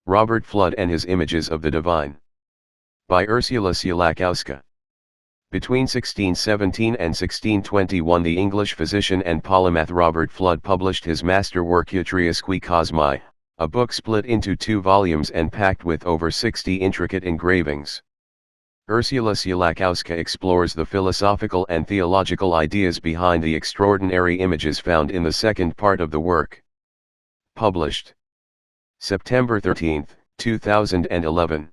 Robert Fludd and His Images of the Divine. By Ursula Sielakowska. Between 1617 and 1621 the English physician and polymath Robert Fludd published his masterwork Utriusque Cosmi, a book split into 2 volumes and packed with over 60 intricate engravings. Ursula Sielakowska explores the philosophical and theological ideas behind the extraordinary images found in the second part of the work. Published September 13, 2011.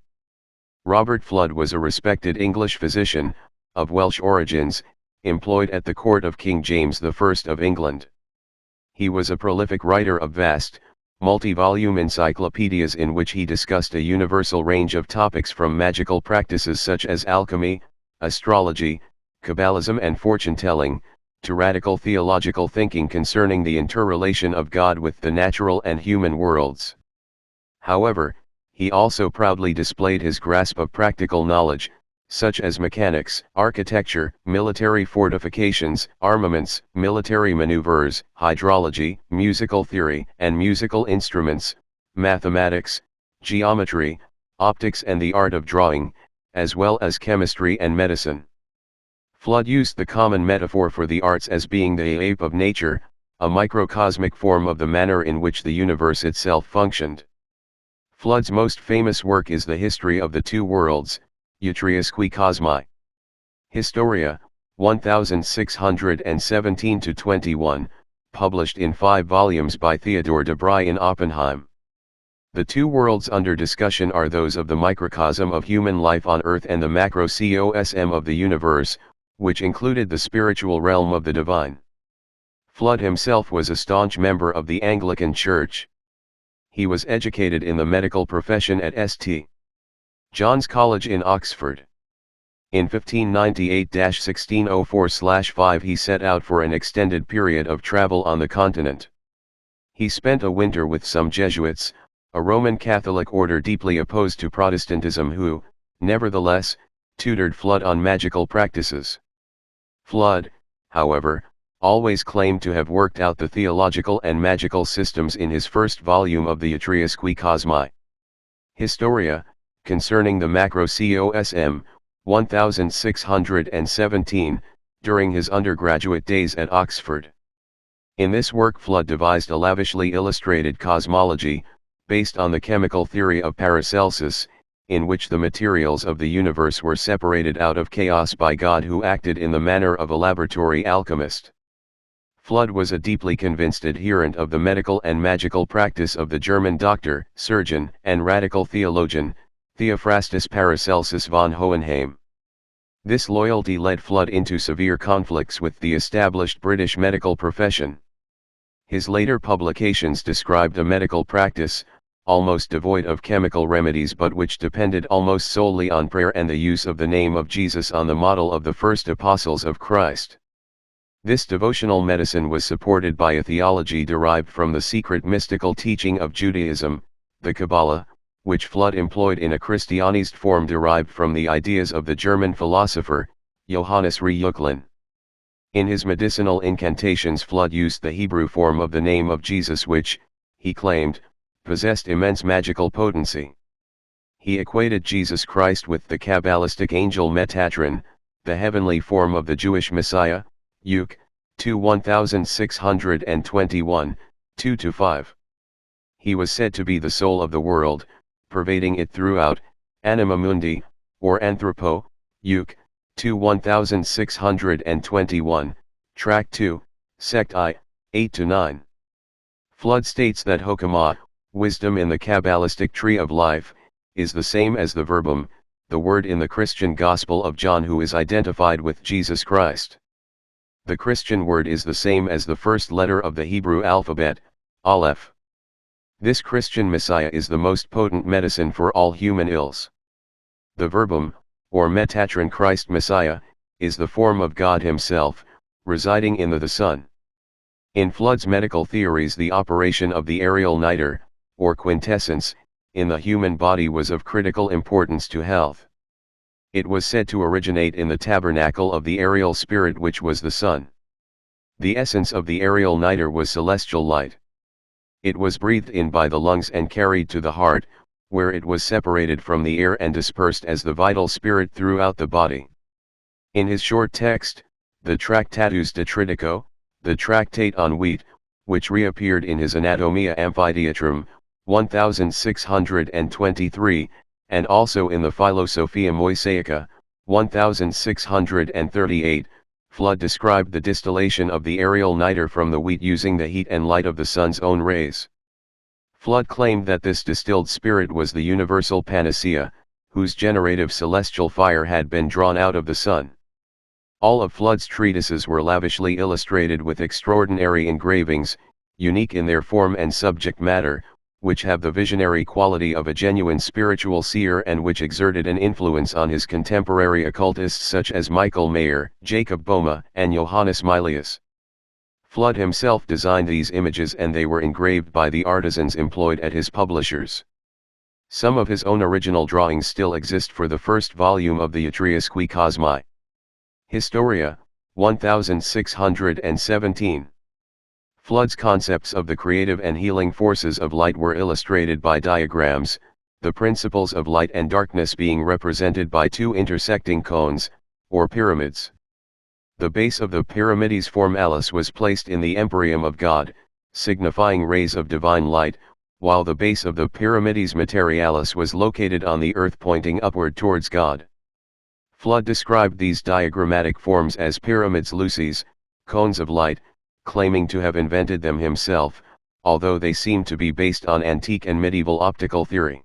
Robert Fludd was a respected English physician, of Welsh origins, employed at the court of King James I of England. He was a prolific writer of vast, multi-volume encyclopedias in which he discussed a universal range of topics from magical practices such as alchemy, astrology, Kabbalism and fortune-telling, to radical theological thinking concerning the interrelation of God with the natural and human worlds. However, he also proudly displayed his grasp of practical knowledge, such as mechanics, architecture, military fortifications, armaments, military maneuvers, hydrology, musical theory and musical instruments, mathematics, geometry, optics and the art of drawing, as well as chemistry and medicine. Fludd used the common metaphor for the arts as being the ape of nature, a microcosmic form of the manner in which the universe itself functioned. Fludd's most famous work is The History of the Two Worlds, Utriusque Cosmi. Historia, 1617-21, published in 5 volumes by Theodore de Bry in Oppenheim. The two worlds under discussion are those of the microcosm of human life on Earth and the macrocosm of the universe, which included the spiritual realm of the divine. Fludd himself was a staunch member of the Anglican Church. He was educated in the medical profession at St. John's College in Oxford. In 1598-1604/5 he set out for an extended period of travel on the continent. He spent a winter with some Jesuits, a Roman Catholic order deeply opposed to Protestantism who, nevertheless, tutored Fludd on magical practices. Fludd, however, always claimed to have worked out the theological and magical systems in his first volume of the Utriusque Cosmi. Historia, concerning the macrocosm, 1617, during his undergraduate days at Oxford. In this work Fludd devised a lavishly illustrated cosmology, based on the chemical theory of Paracelsus, in which the materials of the universe were separated out of chaos by God who acted in the manner of a laboratory alchemist. Fludd was a deeply convinced adherent of the medical and magical practice of the German doctor, surgeon, and radical theologian, Theophrastus Paracelsus von Hohenheim. This loyalty led Fludd into severe conflicts with the established British medical profession. His later publications described a medical practice, almost devoid of chemical remedies but which depended almost solely on prayer and the use of the name of Jesus on the model of the first apostles of Christ. This devotional medicine was supported by a theology derived from the secret mystical teaching of Judaism, the Kabbalah, which Fludd employed in a Christianized form derived from the ideas of the German philosopher, Johannes Reuchlin. In his medicinal incantations Fludd used the Hebrew form of the name of Jesus which, he claimed, possessed immense magical potency. He equated Jesus Christ with the Kabbalistic angel Metatron, the heavenly form of the Jewish Messiah, Uke, 2:1621, 2-5. He was said to be the soul of the world, pervading it throughout, anima mundi, or anthropo, Uke, 2:1621, Tract 2, Sect I, 8-9. Fludd states that Hokmah, wisdom in the Kabbalistic tree of life, is the same as the verbum, the word in the Christian Gospel of John who is identified with Jesus Christ. The Christian word is the same as the first letter of the Hebrew alphabet, Aleph. This Christian Messiah is the most potent medicine for all human ills. The verbum, or Metatron Christ Messiah, is the form of God himself, residing in the Son. In Fludd's medical theories the operation of the aerial niter, or quintessence, in the human body was of critical importance to health. It was said to originate in the tabernacle of the aerial spirit which was the sun. The essence of the aerial niter was celestial light. It was breathed in by the lungs and carried to the heart, where it was separated from the air and dispersed as the vital spirit throughout the body. In his short text, the Tractatus de Tritico, the Tractate on Wheat, which reappeared in his Anatomia Amphitheatrum, 1623, and also in the Philosophia Moisaica, 1638, Fludd described the distillation of the aerial niter from the wheat using the heat and light of the sun's own rays. Fludd claimed that this distilled spirit was the universal panacea, whose generative celestial fire had been drawn out of the sun. All of Fludd's treatises were lavishly illustrated with extraordinary engravings, unique in their form and subject matter, which have the visionary quality of a genuine spiritual seer and which exerted an influence on his contemporary occultists such as Michael Mayer, Jacob Boehme, and Johannes Mylius. Fludd himself designed these images and they were engraved by the artisans employed at his publishers. Some of his own original drawings still exist for the first volume of the Utriusque Cosmi. Historia, 1617. Fludd's concepts of the creative and healing forces of light were illustrated by diagrams, the principles of light and darkness being represented by two intersecting cones, or pyramids. The base of the pyramides formalis was placed in the empyreum of God, signifying rays of divine light, while the base of the pyramides materialis was located on the earth pointing upward towards God. Fludd described these diagrammatic forms as pyramids lucis, cones of light, claiming to have invented them himself, although they seem to be based on antique and medieval optical theory.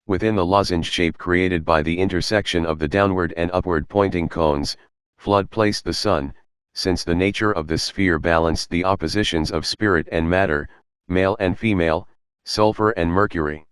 Within the lozenge shape created by the intersection of the downward and upward pointing cones, Fludd placed the sun, since the nature of the sphere balanced the oppositions of spirit and matter, male and female, sulfur and mercury.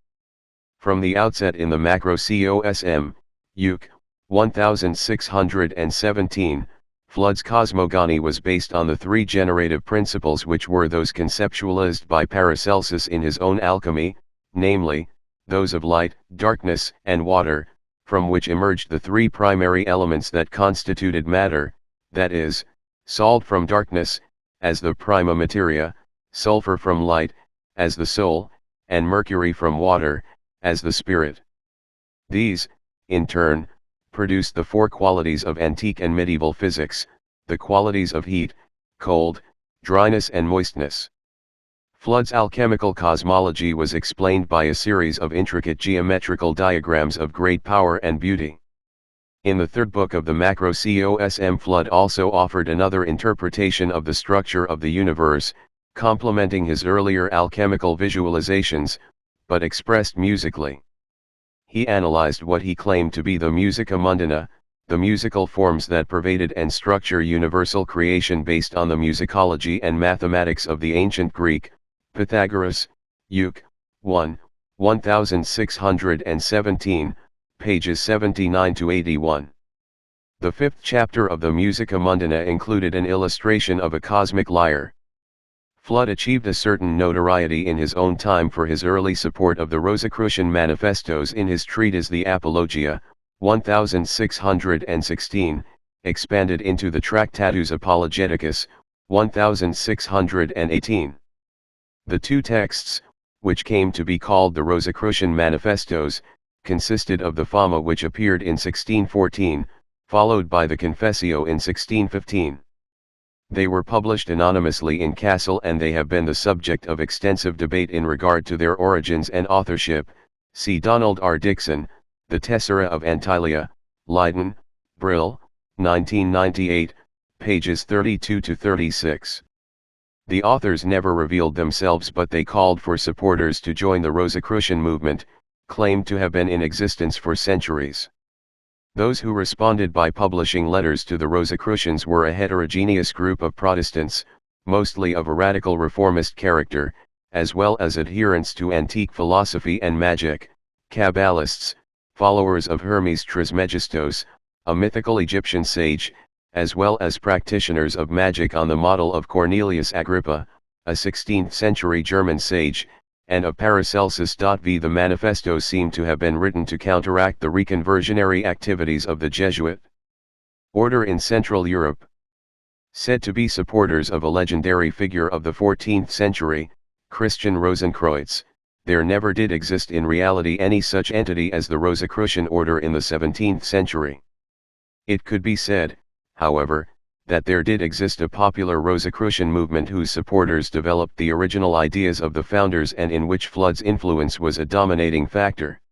From the outset in the Macro Cosm, Uc. 1617, Fludd's cosmogony was based on the three generative principles which were those conceptualized by Paracelsus in his own alchemy, namely, those of light, darkness, and water, from which emerged the three primary elements that constituted matter, that is, salt from darkness, as the prima materia, sulfur from light, as the soul, and mercury from water, as the spirit. These, in turn, produced the four qualities of antique and medieval physics, the qualities of heat, cold, dryness and moistness. Fludd's alchemical cosmology was explained by a series of intricate geometrical diagrams of great power and beauty. In the third book of the Macro Cosm, Fludd also offered another interpretation of the structure of the universe, complementing his earlier alchemical visualizations, but expressed musically. He analyzed what he claimed to be the musica mundana, the musical forms that pervaded and structure universal creation based on the musicology and mathematics of the ancient Greek, Pythagoras, Uc. 1617, pages 79 to 81. The fifth chapter of the Musica Mundana included an illustration of a cosmic lyre. Fludd achieved a certain notoriety in his own time for his early support of the Rosicrucian manifestos in his treatise The Apologia, 1616, expanded into the Tractatus Apologeticus, 1618. The two texts, which came to be called the Rosicrucian manifestos, consisted of the Fama which appeared in 1614, followed by the Confessio in 1615. They were published anonymously in Kassel and they have been the subject of extensive debate in regard to their origins and authorship. See Donald R. Dixon, The Tessera of Antilia, Leiden, Brill, 1998, pages 32 to 36. The authors never revealed themselves, but they called for supporters to join the Rosicrucian movement, claimed to have been in existence for centuries. Those who responded by publishing letters to the Rosicrucians were a heterogeneous group of Protestants, mostly of a radical reformist character, as well as adherents to antique philosophy and magic, Kabbalists, followers of Hermes Trismegistos, a mythical Egyptian sage, as well as practitioners of magic on the model of Cornelius Agrippa, a 16th-century German sage, and of Paracelsus. The manifestos seem to have been written to counteract the reconversionary activities of the Jesuit order in Central Europe. Said to be supporters of a legendary figure of the 14th century, Christian Rosenkreutz, there never did exist in reality any such entity as the Rosicrucian order in the 17th century. It could be said, however, that there did exist a popular Rosicrucian movement whose supporters developed the original ideas of the founders and in which Fludd's influence was a dominating factor.